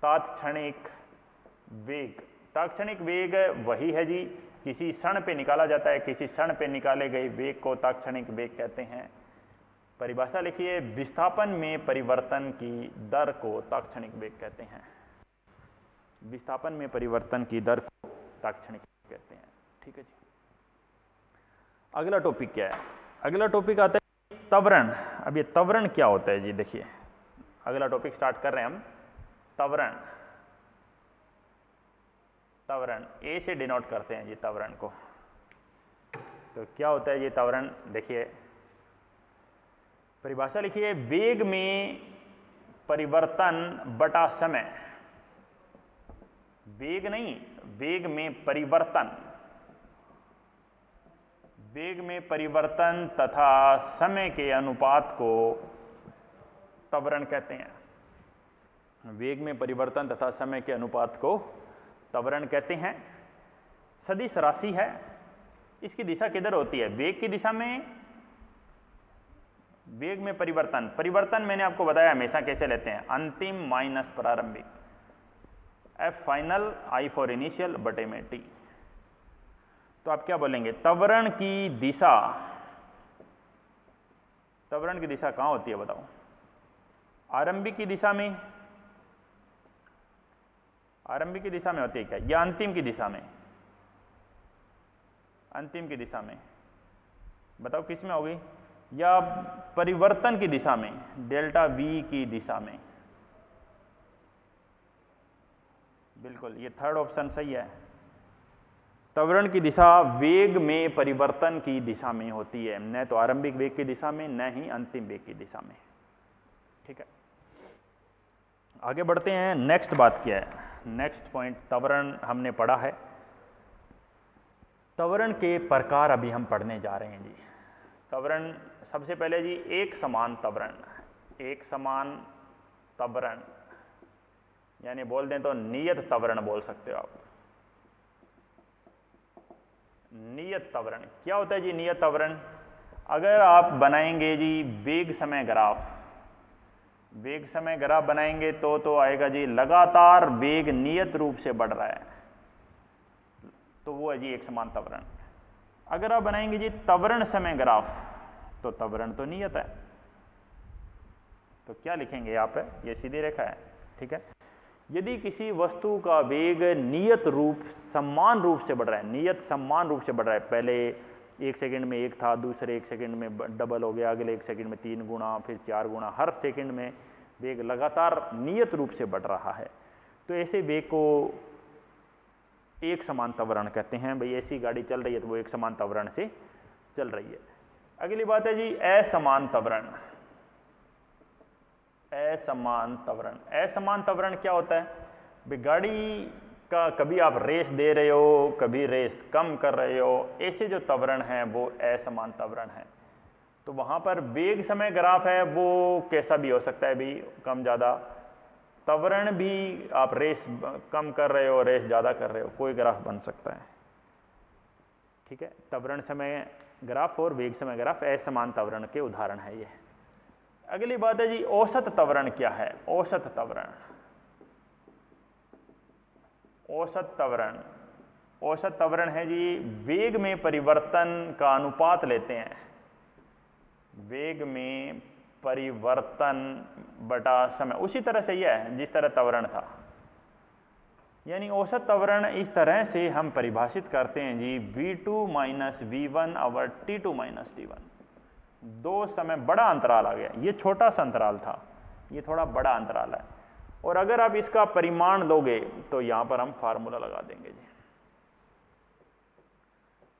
तात्क्षणिक वेग, तात्क्षणिक वेग वही है जी, किसी क्षण पे निकाला जाता है, किसी क्षण पे निकाले गए वेग को तात्क्षणिक वेग कहते हैं। परिभाषा लिखिए, विस्थापन में परिवर्तन की दर को तात्क्षणिक वेग कहते हैं। विस्थापन में परिवर्तन की दर को तात्क्षणिक कहते हैं। ठीक है जी। अगला टॉपिक क्या है? अगला टॉपिक आता है त्वरण। अब ये त्वरण क्या होता है जी, देखिए अगला टॉपिक स्टार्ट कर रहे हैं हम। त्वरण, त्वरण ए से डिनोट करते हैं जी त्वरण को। तो क्या होता है ये त्वरण? देखिए परिभाषा लिखिए, वेग में परिवर्तन बटा समय। वेग नहीं, वेग में परिवर्तन, वेग में परिवर्तन तथा समय के अनुपात को त्वरण कहते हैं। वेग में परिवर्तन तथा समय के अनुपात को त्वरण कहते हैं। सदिश राशि है, इसकी दिशा किधर होती है? वेग की दिशा में। वेग में परिवर्तन, परिवर्तन मैंने आपको बताया हमेशा कैसे लेते हैं, अंतिम माइनस प्रारंभिक, F final I for initial बटे में टी। तो आप क्या बोलेंगे? त्वरण की दिशा, त्वरण की दिशा कहां होती है बताओ? आरंभिक की दिशा में, आरंभिक की दिशा में होती है क्या, या अंतिम की दिशा में? अंतिम की दिशा में। बताओ किस में होगी? या परिवर्तन की दिशा में, डेल्टा वी की दिशा में। बिल्कुल, ये थर्ड ऑप्शन सही है। त्वरण की दिशा वेग में परिवर्तन की दिशा में होती है, न तो आरंभिक वेग की दिशा में, न ही अंतिम वेग की दिशा में। ठीक है, आगे बढ़ते हैं। नेक्स्ट बात क्या है, नेक्स्ट पॉइंट, त्वरण हमने पढ़ा है। त्वरण के प्रकार अभी हम पढ़ने जा रहे हैं जी। त्वरण सबसे पहले जी एक समान त्वरण, एक समान त्वरण यानी बोल दें तो नियत त्वरण बोल सकते हो आप। नियत त्वरण क्या होता है जी? नियत त्वरण, अगर आप बनाएंगे जी वेग समय ग्राफ, वेग समय ग्राफ बनाएंगे तो आएगा जी लगातार वेग नियत रूप से बढ़ रहा है, तो वो है जी एक समान त्वरण। अगर आप बनाएंगे जी त्वरण समय ग्राफ, तो त्वरण तो नियत है, तो क्या लिखेंगे यहाँ पे? ये सीधी रेखा है। ठीक है, यदि किसी वस्तु का वेग नियत रूप समान रूप से बढ़ रहा है, नियत समान रूप से बढ़ रहा है, पहले 1 सेकंड में 1 था, दूसरे 1 सेकंड में डबल हो गया, अगले 1 सेकंड में 3 गुना, फिर 4 गुना, हर सेकंड में वेग लगातार नियत रूप से बढ़ रहा है, तो ऐसे वेग को एक समान त्वरण कहते हैं। भाई ऐसी गाड़ी चल रही है तो वो एक समान त्वरण से चल रही है। अगली बात है जी असमान त्वरण। असमान त्वरण, असमान त्वरण क्या होता है? भाई गाड़ी का कभी आप रेस दे रहे हो, कभी रेस कम कर रहे हो, ऐसे जो त्वरण है वो असमान त्वरण है। तो वहाँ पर वेग समय ग्राफ है वो कैसा भी हो सकता है, भी कम ज़्यादा। त्वरण भी आप रेस कम कर रहे हो, रेस ज़्यादा कर रहे हो, कोई ग्राफ बन सकता है। ठीक है, त्वरण समय ग्राफ और वेग समय ग्राफ असमान त्वरण के उदाहरण है ये। अगली बात है जी औसत त्वरण क्या है? औसत त्वरण, औसत त्वरण, औसत त्वरण है जी वेग में परिवर्तन का अनुपात लेते हैं, वेग में परिवर्तन बटा समय, उसी तरह से यह है जिस तरह त्वरण था। यानी औसत त्वरण इस तरह से हम परिभाषित करते हैं जी v2 minus v1 over t2 minus t1। दो समय बड़ा अंतराल आ गया, ये छोटा सा अंतराल था, ये थोड़ा बड़ा अंतराल है, और अगर आप इसका परिमाण लोगे तो यहां पर हम फार्मूला लगा देंगे जी।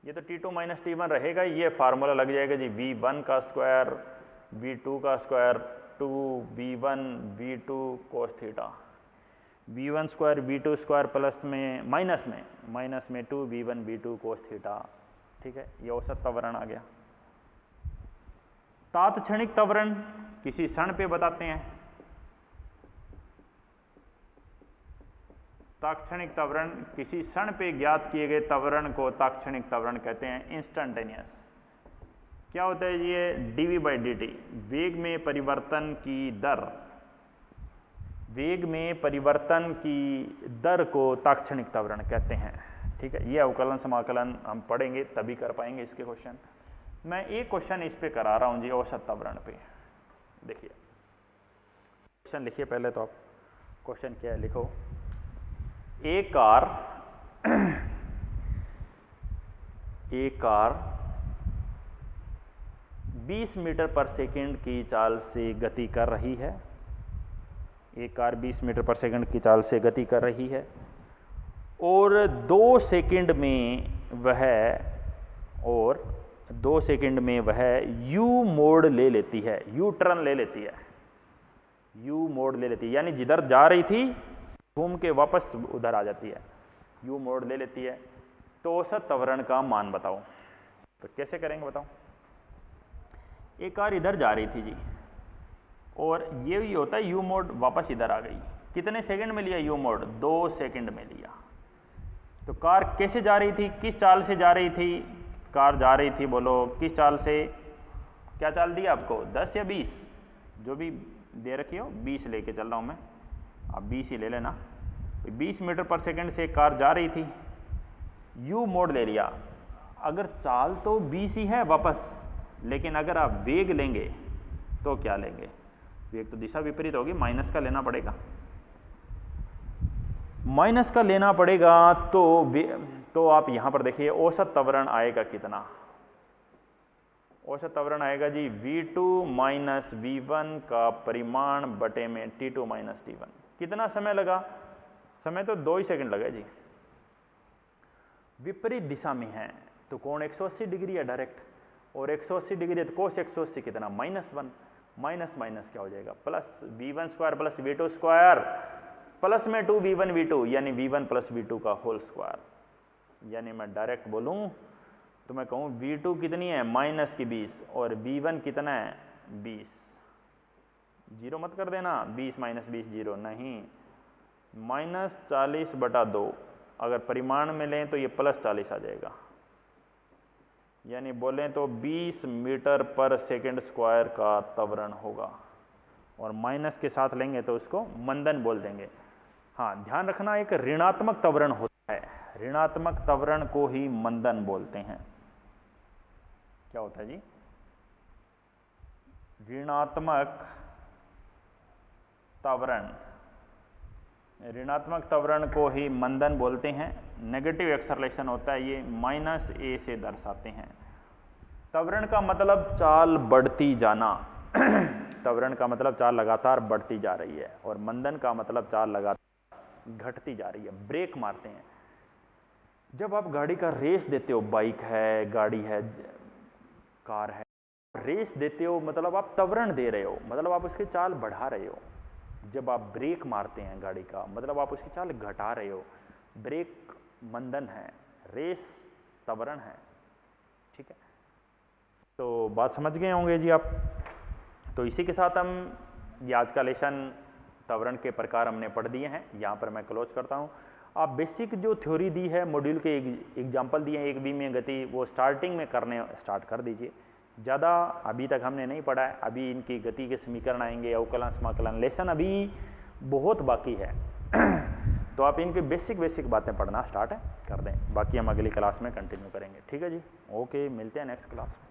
ये तो t2 माइनस t1 रहेगा, ये फार्मूला लग जाएगा जी v1 का स्क्वायर v2 का square 2v1 v2 cos theta, v1 square v2 square plus में माइनस में 2v1 v2 कोस थीटा। ठीक है, ये औसत त्वरण आ गया। तात्क्षणिक त्वरण किसी क्षण पे बताते हैं, तात्क्षणिक त्वरण किसी क्षण पे ज्ञात किए गए त्वरण को तात्क्षणिक त्वरण कहते हैं, इंस्टेंटेनियस। क्या होता है ये? dv बाई dt, वेग में परिवर्तन की दर, वेग में परिवर्तन की दर को तात्क्षणिक त्वरण कहते हैं। ठीक है, ये अवकलन समाकलन हम पढ़ेंगे तभी कर पाएंगे इसके क्वेश्चन। मैं एक क्वेश्चन इस पे करा रहा हूं जी औसत त्वरण पे। देखिए क्वेश्चन लिखिए पहले तो आप, क्वेश्चन क्या है लिखो। एक कार 20 मीटर पर सेकंड की चाल से गति कर रही है, एक कार 20 मीटर पर सेकंड की चाल से गति कर रही है और 2 सेकंड में वह यू मोड़ ले लेती है, यू टर्न ले लेती है, यू मोड़ ले लेती है, यानी जिधर जा रही थी घूम के वापस उधर आ जाती है, यू मोड़ ले लेती है। तो औसत त्वरण का मान बताओ। तो कैसे करेंगे बताओ? एक कार इधर जा रही थी जी, और ये भी होता है यू मोड़ वापस इधर आ गई, कितने सेकंड में लिया यू मोड़? 2 सेकंड में लिया। तो कार कैसे जा रही थी, किस चाल से जा रही थी? कार जा रही थी, बोलो किस चाल से? क्या चाल दी आपको, 10 या 20 जो भी दे रखी हो, 20 लेके चल रहा हूं मैं, आप 20 ही ले लेना। 20 मीटर पर सेकंड से कार जा रही थी, यू मोड़ ले लिया। अगर चाल तो 20 ही है वापस, लेकिन अगर आप वेग लेंगे तो क्या लेंगे? वेग तो दिशा विपरीत होगी, माइनस का लेना पड़ेगा, माइनस का लेना पड़ेगा। तो आप यहां पर देखिए औसत त्वरण आएगा कितना? औसत त्वरण आएगा जी v2 माइनस v1 का परिमाण बटे में t2 माइनस t1। कितना समय लगा? समय तो 2 ही सेकंड लगा जी। विपरीत दिशा में है तो कोण 180 डिग्री है डायरेक्ट, और 180 डिग्री है तो कोस 180 कितना -1, माइनस माइनस क्या हो जाएगा plus v1 square plus v2 square, plus में 2v1 v2 यानी v1 प्लस v2 का होल स्क्वायर। यानी मैं डायरेक्ट बोलूं तो मैं कहूं v2 कितनी है -20 और v1 कितना है 20। जीरो मत कर देना, 20 - 20 जीरो नहीं, -40/2। अगर परिमाण में लें तो ये +40 आ जाएगा, यानी बोलें तो 20 मीटर पर सेकंड स्क्वायर का त्वरण होगा, और माइनस के साथ लेंगे तो उसको मंदन बोल देंगे। हाँ, ध्यान रखना एक ऋणात्मक त्वरण होता है, ऋणात्मक त्वरण को ही मंदन बोलते हैं। क्या होता है जी? ऋणात्मक त्वरण, ऋणात्मक त्वरण को ही मंदन बोलते हैं। नेगेटिव एक्सेलरेशन होता है ये -a से दर्शाते हैं। त्वरण का मतलब चाल बढ़ती जाना त्वरण का मतलब चाल लगातार बढ़ती जा रही है, और मंदन का मतलब चाल लगातार घटती जा रही है, ब्रेक मारते हैं। जब आप गाड़ी का रेस देते हो, बाइक है, गाड़ी है, कार है, रेस देते हो मतलब आप त्वरण दे रहे हो, मतलब आप उसकी चाल बढ़ा रहे हो। जब आप ब्रेक मारते हैं गाड़ी का मतलब आप उसकी चाल घटा रहे हो। ब्रेक मंदन है, रेस त्वरण है। ठीक है, तो बात समझ गए होंगे जी आप। तो इसी के साथ हम ये आज का लेसन त्वरण के प्रकार हमने पढ़ दिए हैं, यहाँ पर मैं क्लोज करता हूँ। आप बेसिक जो थ्योरी दी है, मॉड्यूल के एग्जाम्पल दिए हैं, एक बीमीय गति, वो स्टार्टिंग में करने स्टार्ट कर दीजिए। ज़्यादा अभी तक हमने नहीं पढ़ा है, अभी इनकी गति के समीकरण आएंगे, अवकलन समाकलन, लेसन अभी बहुत बाकी है तो आप इनकी बेसिक बातें पढ़ना स्टार्ट कर दें, बाकी हम अगली क्लास में कंटिन्यू करेंगे। ठीक है जी, ओके, मिलते हैं नेक्स्ट क्लास में।